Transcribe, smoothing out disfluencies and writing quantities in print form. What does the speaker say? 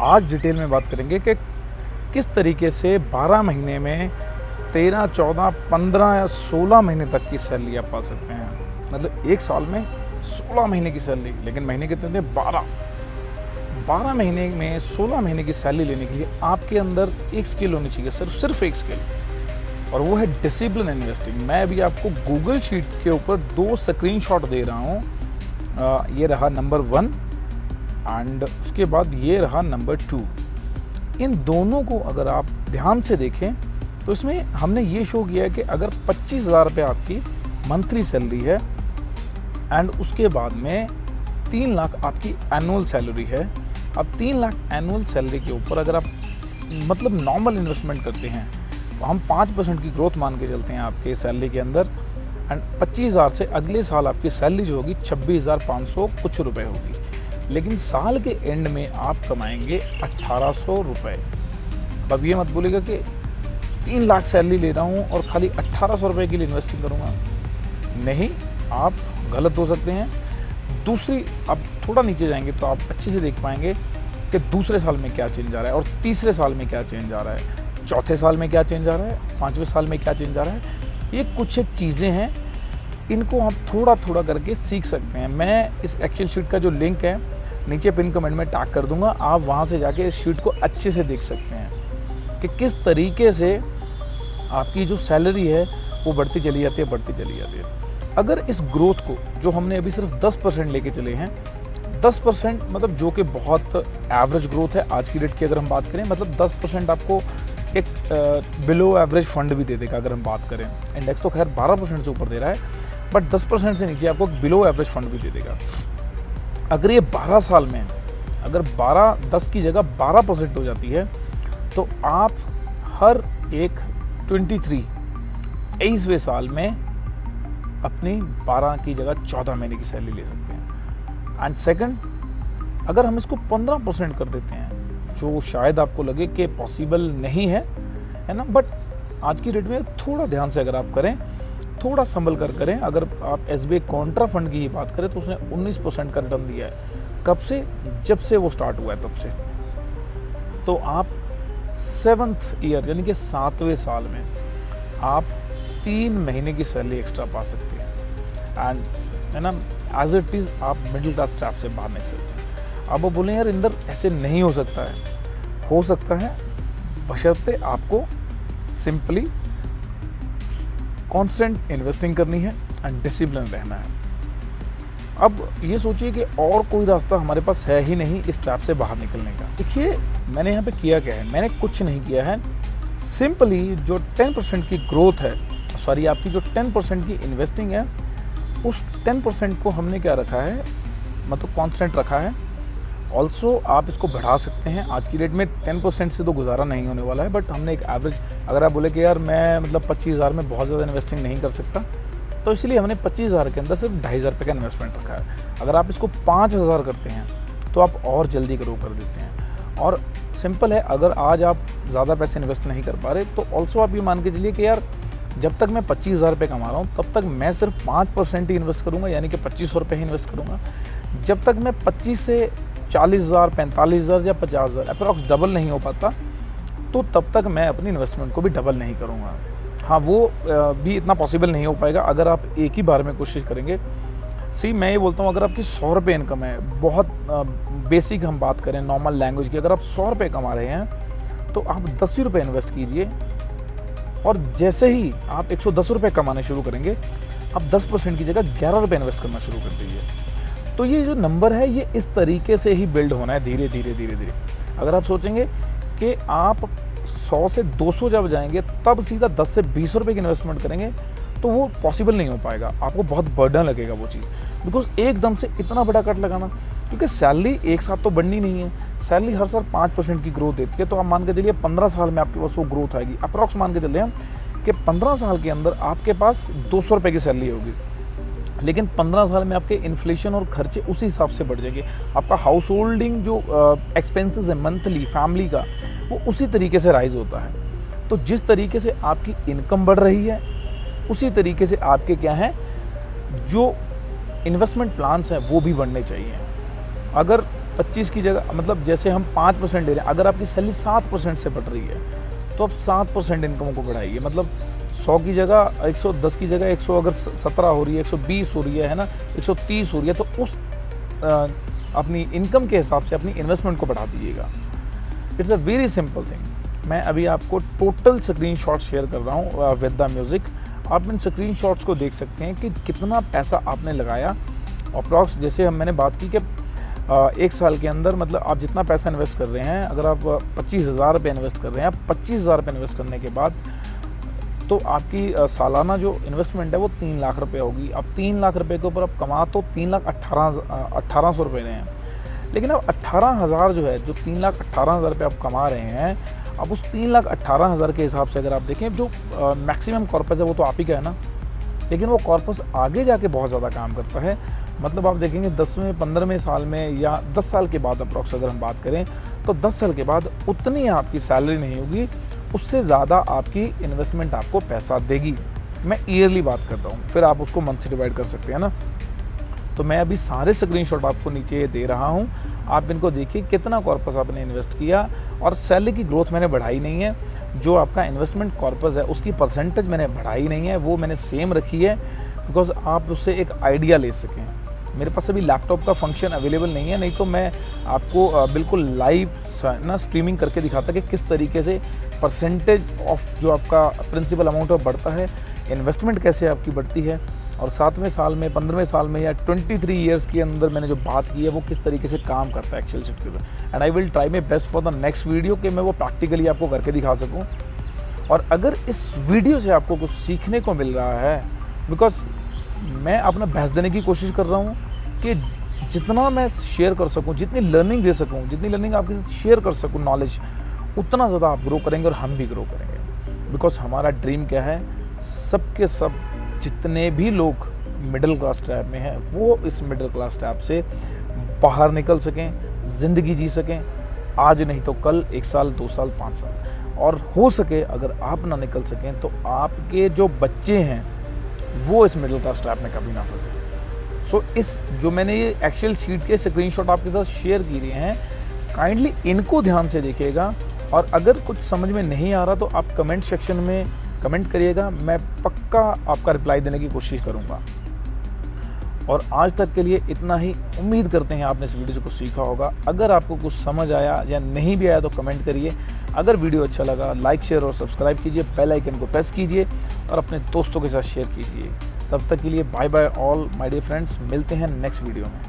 आज डिटेल में बात करेंगे कि किस तरीके से 12 महीने में 13, 14, 15 या 16 महीने तक की सैलरी आप पा सकते हैं। मतलब एक साल में 16 महीने की सैलरी, लेकिन महीने कितने थे? 12 महीने में 16 महीने की सैलरी लेने के लिए आपके अंदर एक स्किल होनी चाहिए, सिर्फ एक स्किल, और वो है डिसिप्लिन इन्वेस्टिंग। मैं अभी आपको गूगल शीट के ऊपर 2 स्क्रीनशॉट दे रहा हूँ। ये रहा नंबर 1 एंड उसके बाद ये रहा नंबर 2। इन दोनों को अगर आप ध्यान से देखें तो इसमें हमने ये शो किया है कि अगर 25,000 रुपये आपकी मंथली सैलरी है एंड उसके बाद में 3 लाख आपकी एनुअल सैलरी है। अब 3 लाख एनुअल सैलरी के ऊपर अगर आप मतलब नॉर्मल इन्वेस्टमेंट करते हैं तो हम 5% की ग्रोथ मान के चलते हैं आपके सैलरी के अंदर, एंड 25,000 से अगले साल आपकी सैलरी जो होगी 26,500 कुछ रुपए होगी, लेकिन साल के एंड में आप कमाएंगे 1,800 रुपये। अब ये मत बोलेगा कि 3 लाख सैलरी ले रहा हूँ और खाली 1,800 रुपये के लिए इन्वेस्टिंग करूँगा। नहीं, आप गलत हो सकते हैं। दूसरी, आप थोड़ा नीचे जाएंगे तो आप अच्छे से देख पाएंगे कि दूसरे साल में क्या चेंज आ रहा है और तीसरे साल में क्या चेंज आ रहा है, चौथे साल में क्या चेंज आ रहा है, 5वें साल में क्या चेंज आ रहा है। ये कुछ एक चीज़ें हैं, इनको आप थोड़ा थोड़ा करके सीख सकते हैं। मैं इस एक्सेल शीट का जो लिंक है नीचे पिन कमेंट में टैग कर दूंगा, आप वहाँ से जाके इस शीट को अच्छे से देख सकते हैं कि किस तरीके से आपकी जो सैलरी है वो बढ़ती चली जाती है। अगर इस ग्रोथ को जो हमने अभी सिर्फ 10% लेके चले हैं, 10% मतलब जो कि बहुत एवरेज ग्रोथ है आज की डेट की अगर हम बात करें, मतलब 10% आपको एक बिलो एवरेज फंड भी दे देगा। अगर हम बात करें, इंडेक्स तो खैर 12% से ऊपर दे रहा है, बट 10% से नीचे आपको बिलो एवरेज फंड भी दे देगा। अगर ये 12 साल में अगर 10 की जगह 12% हो जाती है तो आप हर एक 23वें साल में अपनी 12 की जगह 14 महीने की सैलरी ले सकते हैं। एंड सेकंड, अगर हम इसको 15% कर देते हैं, जो शायद आपको लगे कि पॉसिबल नहीं है ना, बट आज की डेट में थोड़ा ध्यान से अगर आप करें, थोड़ा संभल कर करें। अगर आप SBI कॉन्ट्रा फंड की ही बात करें तो उसने 19% का रिटर्न दिया है। कब से? जब से वो स्टार्ट हुआ है तब से। तो आप 7th ईयर यानी कि 7वें साल में आप 3 महीने की सैलरी एक्स्ट्रा पा सकते हैं। एंड है ना, एज इट इज़ आप मिडिल क्लास ट्रैप से बाहर निकल सकते हैं। अब वो बोलें यार इंदर ऐसे नहीं हो सकता है, हो सकता है, बशर्ते आपको सिंपली कांस्टेंट इन्वेस्टिंग करनी है एंड डिसिप्लिन रहना है। अब ये सोचिए कि और कोई रास्ता हमारे पास है ही नहीं इस ट्रैप से बाहर निकलने का। देखिए मैंने यहाँ पे किया क्या है, मैंने कुछ नहीं किया है। सिंपली जो 10% की ग्रोथ है, सॉरी आपकी जो 10% की इन्वेस्टिंग है, उस 10% को हमने क्या रखा है, मतलब कांस्टेंट रखा है। ऑल्सो आप इसको बढ़ा सकते हैं। आज की डेट में 10% से तो गुजारा नहीं होने वाला है, बट हमने एक एवरेज, अगर आप बोले कि यार मैं मतलब 25,000 में बहुत ज़्यादा इन्वेस्टिंग नहीं कर सकता, तो इसलिए हमने 25,000 के अंदर सिर्फ 2,500 रुपये का इन्वेस्टमेंट रखा है। अगर आप इसको 5,000 करते हैं तो आप और जल्दी ग्रो कर देते हैं। और सिंपल है, अगर आज आप ज़्यादा पैसे इन्वेस्ट नहीं कर पा रहे तो ऑल्सो आप ये मान के चलिए कि यार जब तक मैं 25,000 रुपये कमा रहा हूँ तब तक मैं सिर्फ 5% ही इन्वेस्ट करूँगा, यानी कि 2,500 रुपये ही इन्वेस्ट करूँगा। जब तक मैं 25 से 40,000, 45,000 या 50,000 अप्रॉक्स डबल नहीं हो पाता, तो तब तक मैं अपनी इन्वेस्टमेंट को भी डबल नहीं करूँगा। हाँ, वो भी इतना पॉसिबल नहीं हो पाएगा अगर आप एक ही बार में कोशिश करेंगे। मैं ये बोलता हूँ, अगर आपकी 100 रुपये इनकम है, बहुत बेसिक हम बात करें नॉर्मल लैंग्वेज की, अगर आप 100 रुपये कमा रहे हैं तो आप 10 रुपये इन्वेस्ट कीजिए, और जैसे ही आप 110 रुपये कमाने शुरू करेंगे, आप 10% की जगह 11 रुपये इन्वेस्ट करना शुरू कर दीजिए। तो ये जो नंबर है ये इस तरीके से ही बिल्ड होना है, धीरे धीरे। अगर आप सोचेंगे कि आप 100 से 200 जब जाएंगे तब सीधा 10 से 20 रुपये की इन्वेस्टमेंट करेंगे तो वो पॉसिबल नहीं हो पाएगा। आपको बहुत बर्डन लगेगा वो चीज़, बिकॉज एकदम से इतना बड़ा कट लगाना, क्योंकि सैलरी एक साथ तो बढ़नी नहीं है। सैलरी हर साल 5% की ग्रोथ देती है, तो आप मान के चलिए 15 साल में आपके पास वो ग्रोथ आएगी। अप्रॉक्स मान के चलिए हम कि 15 साल के अंदर आपके पास 200 रुपये की सैलरी होगी, लेकिन 15 साल में आपके इन्फ्लेशन और खर्चे उसी हिसाब से बढ़ जाएंगे। आपका हाउस होल्डिंग जो एक्सपेंसेस है मंथली फैमिली का, वो उसी तरीके से राइज होता है। तो जिस तरीके से आपकी इनकम बढ़ रही है उसी तरीके से आपके क्या हैं जो इन्वेस्टमेंट प्लान्स हैं वो भी बढ़ने चाहिए। अगर 25 की जगह मतलब जैसे हम 5% ले रहे हैं, अगर आपकी सैलरी 7% से बढ़ रही है तो आप 7% इनकम को बढ़ाइए। मतलब 100 की जगह 110 की जगह 100 अगर 17 हो रही है, 120 हो रही है ना, 130 हो रही है, तो उस अपनी इनकम के हिसाब से अपनी इन्वेस्टमेंट को बढ़ा दीजिएगा। It's a very simple thing. मैं अभी आपको टोटल स्क्रीनशॉट शेयर कर रहा हूँ विद द म्यूज़िक। आप इन स्क्रीनशॉट्स को देख सकते हैं कि कितना पैसा आपने लगाया अप्रॉक्स। जैसे मैंने बात की कि 1 साल के अंदर मतलब आप जितना पैसा इन्वेस्ट कर रहे हैं, अगर आप 25,000 रुपये इन्वेस्ट कर रहे हैं, 25,000 रुपये इन्वेस्ट करने के बाद तो आपकी सालाना जो इन्वेस्टमेंट है वो 3 लाख रुपये होगी। अब 3 लाख रुपये के ऊपर आप कमा तो 3,18,1,800 रुपये रहे हैं, लेकिन अब 18,000 जो है, जो 3,18,000 रुपये आप कमा रहे हैं, अब उस 3,18,000 के हिसाब से अगर आप देखें, जो मैक्सिमम कॉर्पस है वो तो आप ही का है ना, लेकिन वो कॉर्पस आगे जाके बहुत ज़्यादा काम करता है। मतलब आप देखेंगे 10वें 15वें साल में या 10 साल के बाद अप्रॉक्स अगर हम बात करें तो 10 साल के बाद उतनी आपकी सैलरी नहीं होगी, उससे ज़्यादा आपकी इन्वेस्टमेंट आपको पैसा देगी। मैं ईयरली बात करता हूँ, फिर आप उसको मंथ से डिवाइड कर सकते हैं ना। तो मैं अभी सारे स्क्रीनशॉट आपको नीचे दे रहा हूँ, आप इनको देखिए कितना कॉर्पस आपने इन्वेस्ट किया, और सैलरी की ग्रोथ मैंने बढ़ाई नहीं है। जो आपका इन्वेस्टमेंट कॉर्पस है उसकी परसेंटेज मैंने बढ़ाई नहीं है, वो मैंने सेम रखी है, बिकॉज आप उससे एक आइडिया ले सकें। मेरे पास अभी लैपटॉप का फंक्शन अवेलेबल नहीं है, नहीं तो मैं आपको बिल्कुल लाइव ना स्ट्रीमिंग करके दिखाता कि किस तरीके से परसेंटेज ऑफ जो आपका प्रिंसिपल अमाउंट ऑफ बढ़ता है, इन्वेस्टमेंट कैसे आपकी बढ़ती है, और 7वें साल में 15वें साल में या 23 ईयर्स के अंदर मैंने जो बात की है वो किस तरीके से काम करता है एक्सेल शीट के ऊपर। And I will try my best for the next video कि मैं वो प्रैक्टिकली आपको करके दिखा सकूँ। और अगर इस वीडियो से आपको कुछ सीखने को मिल रहा है, बिकॉज मैं अपना बहस देने की कोशिश कर रहा हूँ कि जितना मैं शेयर कर सकूँ, जितनी लर्निंग दे सकूँ, जितनी लर्निंग आपके साथ शेयर कर सकूँ नॉलेज, उतना ज़्यादा आप ग्रो करेंगे और हम भी ग्रो करेंगे। बिकॉज हमारा ड्रीम क्या है, सबके सब जितने भी लोग मिडिल क्लास ट्रैप में हैं वो इस मिडिल क्लास ट्रैप से बाहर निकल सकें, ज़िंदगी जी सकें, आज नहीं तो कल, 1 साल 2 साल 5 साल। और हो सके अगर आप ना निकल सकें तो आपके जो बच्चे हैं वो इस मिडिल क्लास ट्रैप में कभी ना फंसे। सो इस जो मैंने ये एक्सेल शीट के स्क्रीनशॉट आपके साथ शेयर किए हैं, काइंडली इनको ध्यान से देखिएगा, और अगर कुछ समझ में नहीं आ रहा तो आप कमेंट सेक्शन में कमेंट करिएगा, मैं पक्का आपका रिप्लाई देने की कोशिश करूँगा। और आज तक के लिए इतना ही। उम्मीद करते हैं आपने इस वीडियो से कुछ सीखा होगा। अगर आपको कुछ समझ आया या नहीं भी आया तो कमेंट करिए। अगर वीडियो अच्छा लगा लाइक शेयर और सब्सक्राइब कीजिए, बेल आइकन को प्रेस कीजिए और अपने दोस्तों के साथ शेयर कीजिए। तब तक के लिए bye bye all my dear friends, मिलते हैं नेक्स्ट वीडियो में।